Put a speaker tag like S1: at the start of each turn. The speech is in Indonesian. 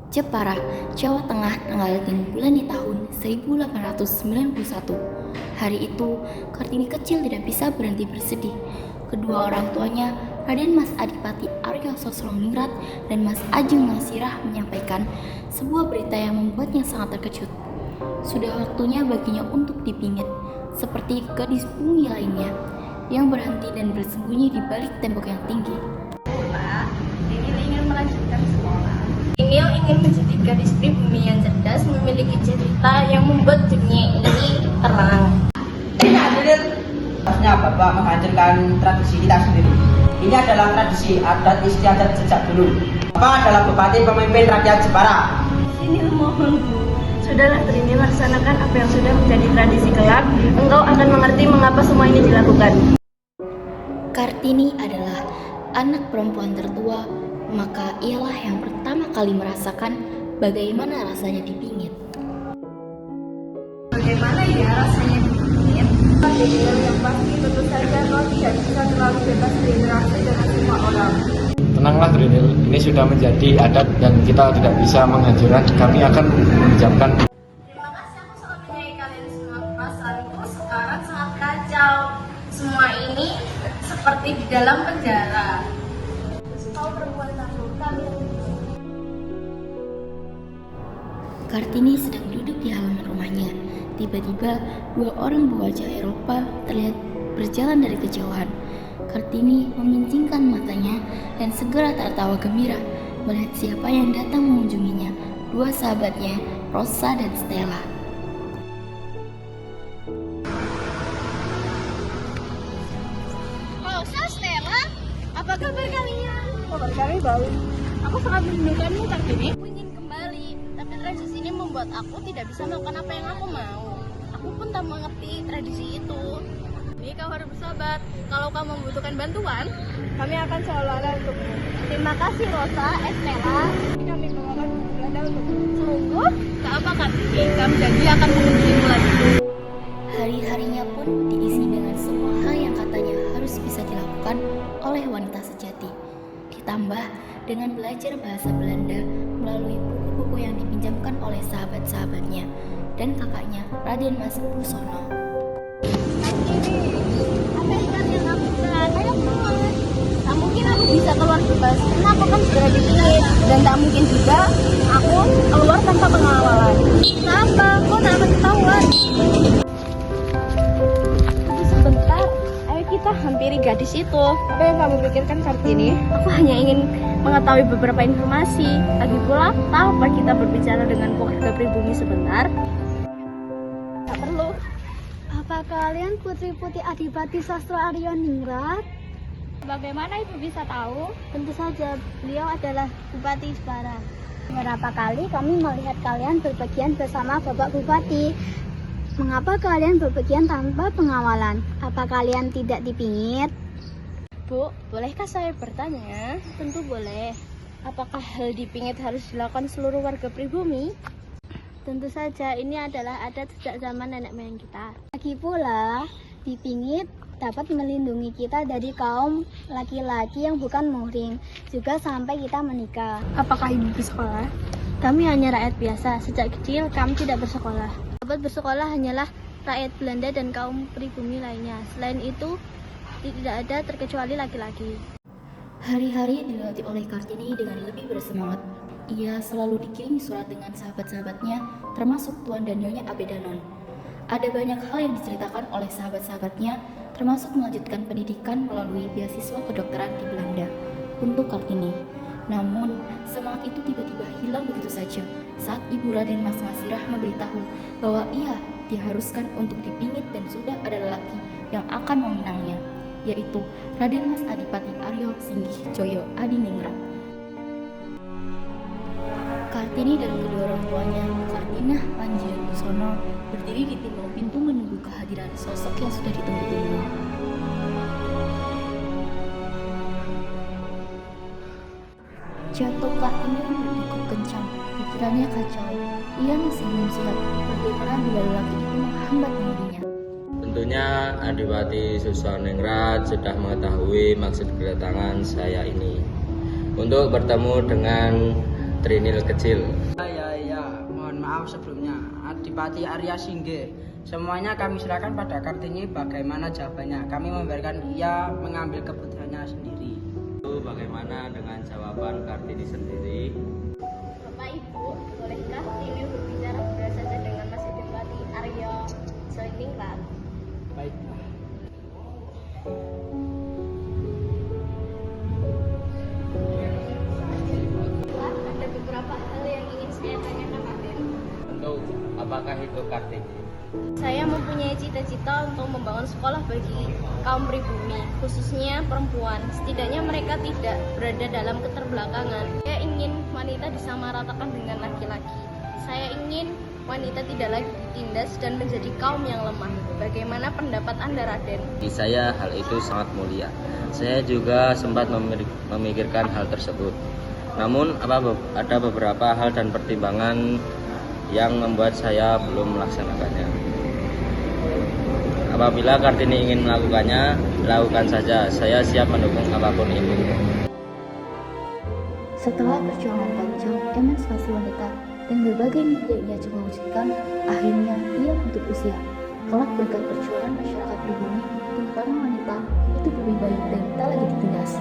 S1: Jepara, Jawa Tengah, tanggal 6 bulan di tahun 1891. Hari itu, Kartini kecil tidak bisa berhenti bersedih. Kedua orang tuanya, Raden Mas Adipati Aryo Sosroningrat dan Mas Ajeng Nasirah menyampaikan sebuah berita yang membuatnya sangat terkejut. Sudah waktunya baginya untuk dipingit, seperti gadis bumi lainnya yang berhenti dan bersembunyi di balik tembok yang tinggi.
S2: Pak, Inil ingin melanjutkan sekolah. Inil ingin menjadi gadis pribumi yang cerdas, memiliki cerita yang membuat dunia ini terang.
S3: Tidak adil, harusnya Bapak menghancurkan tradisi kita sendiri. Ini adalah tradisi adat istiadat sejak dulu. Bapak adalah bupati pemimpin rakyat Jepara.
S2: Inil mohon Bu, sudahlah Trini, laksanakan apa yang sudah menjadi tradisi kelak. Engkau akan mengerti mengapa semua ini dilakukan.
S1: Kartini adalah anak perempuan tertua, maka ialah yang pertama kali merasakan bagaimana rasanya dipingit.
S2: Bagaimana ya rasanya dipingit? Inil yang pasti tentu saja kau tidak bisa terlalu bebas berinteraksi dengan semua orang.
S4: Tenanglah Trinil, ini sudah menjadi adat dan kita tidak bisa menghancurkan. Kami akan menjamkan.
S2: Terima kasih, aku sangat menyayangi kalian semua. Perasaanku sekarang sangat kacau. Semua ini seperti di dalam penjara. Kau perempuan satu, kami
S1: Kartini sedang duduk di halaman rumahnya. Tiba-tiba, dua orang berwajah Eropa terlihat berjalan dari kejauhan. Kartini meminjingkan matanya dan segera tertawa gembira melihat siapa yang datang mengunjunginya. Dua sahabatnya, Rosa dan Stella.
S2: Rosa, Stella, apa kabar kalian? Kabar kami baik. Aku sangat merindukanmu, Kartini. Aku ingin kembali, tapi tradisi ini membuat aku tidak bisa melakukan apa yang aku mau. Aku pun tak mengerti tradisi itu. Ini kau harus bersabar. Kalau kamu membutuhkan bantuan, kami akan selalu ada untukmu. Terima kasih Rosa, Stella. Kami bawakan Belanda untukmu. Sungguh? Tak apa Kartini, kami janji akan mengunjungimu lagi.
S1: Hari-harinya pun diisi dengan semua hal yang katanya harus bisa dilakukan oleh wanita sejati. Ditambah dengan belajar bahasa Belanda melalui buku-buku yang dipinjamkan oleh sahabat-sahabatnya dan kakaknya Raden Mas Pusono.
S2: Apa yang kamu berat? Ayo keluar. Tak mungkin aku bisa keluar bebas, karena aku kan segera dipingit. Dan tak mungkin juga aku keluar tanpa pengawalan. Kenapa? Kok tak akan ketahuan? Tunggu sebentar. Ayo kita hampiri gadis itu. Apa yang kamu pikirkan Kartini? Aku hanya ingin mengetahui beberapa informasi. Lagi pula, tak apa kita berbicara dengan keluarga pribumi sebentar? Tak perlu.
S5: Apa kalian putri-putri Adipati Sastro Aryo Ningrat?
S2: Bagaimana ibu bisa tahu?
S5: Tentu saja, beliau adalah Bupati Jepara. Berapa kali kami melihat kalian berpergian bersama Bapak Bupati. Mengapa kalian berpergian tanpa pengawalan? Apa kalian tidak dipingit?
S2: Bu, bolehkah saya bertanya?
S5: Tentu boleh.
S2: Apakah hal dipingit harus dilakukan seluruh warga pribumi?
S5: Tentu saja, ini adalah adat sejak zaman nenek moyang kita. Lagi pula, dipingit dapat melindungi kita dari kaum laki-laki yang bukan muhrim, juga sampai kita menikah.
S2: Apakah ibu bersekolah?
S5: Kami hanya rakyat biasa, sejak kecil kami tidak bersekolah. Dapat bersekolah hanyalah rakyat Belanda dan kaum pribumi lainnya. Selain itu, tidak ada terkecuali laki-laki.
S1: Hari-hari dilewati oleh Kartini dengan lebih bersemangat. Ia selalu dikirimi surat dengan sahabat-sahabatnya, termasuk Tuan dan Nyonya Abedanon. Ada banyak hal yang diceritakan oleh sahabat-sahabatnya, termasuk melanjutkan pendidikan melalui beasiswa kedokteran di Belanda untuk Kartini. Namun, semangat itu tiba-tiba hilang begitu saja saat Ibu Raden Mas Nasirah memberitahu bahwa ia diharuskan untuk dipingit dan sudah ada lelaki yang akan meminangnya, yaitu Raden Mas Adipati Aryo Singgih Joyo Adiningrat. Kartini dan kedua orang tuanya, Kartinah Panjian Pusono, berdiri di timbang pintu menunggu kehadiran sosok yang sudah ditunggu-tunggu. Jantung Kartini berdegup kencang, pikirannya kacau. Ia masih belum siap bagaimana bila lelaki itu menghambat dirinya.
S6: Tentunya Adipati Susoningrat sudah mengetahui maksud kedatangan saya ini untuk bertemu dengan Trinil kecil.
S3: Ya, mohon maaf sebelumnya. Adipati Arya Singge. Semuanya kami serahkan pada Kartini bagaimana jawabannya. Kami membiarkan ia mengambil keputusannya sendiri.
S6: Lalu bagaimana dengan jawaban Kartini sendiri?
S2: Bapak Ibu, bolehkah ini berbicara berdua saja dengan Mas Adipati Arya Soeningrat?
S3: Baiklah.
S2: Pak, ada beberapa hal yang ingin saya tanyakan Raden.
S6: Tentu, apakah itu Kartini?
S2: Saya mempunyai cita-cita untuk membangun sekolah bagi kaum pribumi, khususnya perempuan. Setidaknya mereka tidak berada dalam keterbelakangan. Saya ingin wanita disamaratakan dengan laki-laki. Saya ingin wanita tidak lagi ditindas dan menjadi kaum yang lemah. Bagaimana pendapat Anda, Raden?
S6: Bagi saya hal itu sangat mulia. Saya juga sempat memikirkan hal tersebut. Namun ada beberapa hal dan pertimbangan yang membuat saya belum melaksanakannya. Apabila Kartini ingin melakukannya, lakukan saja. Saya siap mendukung apapun itu.
S1: Setelah perjuangan panjang, emansipasi wanita, dan berbagai mimpi yang ia coba wujudkan, akhirnya ia menutup usia. Kelak berkat perjuangan masyarakat pribumi, para wanita itu lebih baik dan tak lagi ditindas.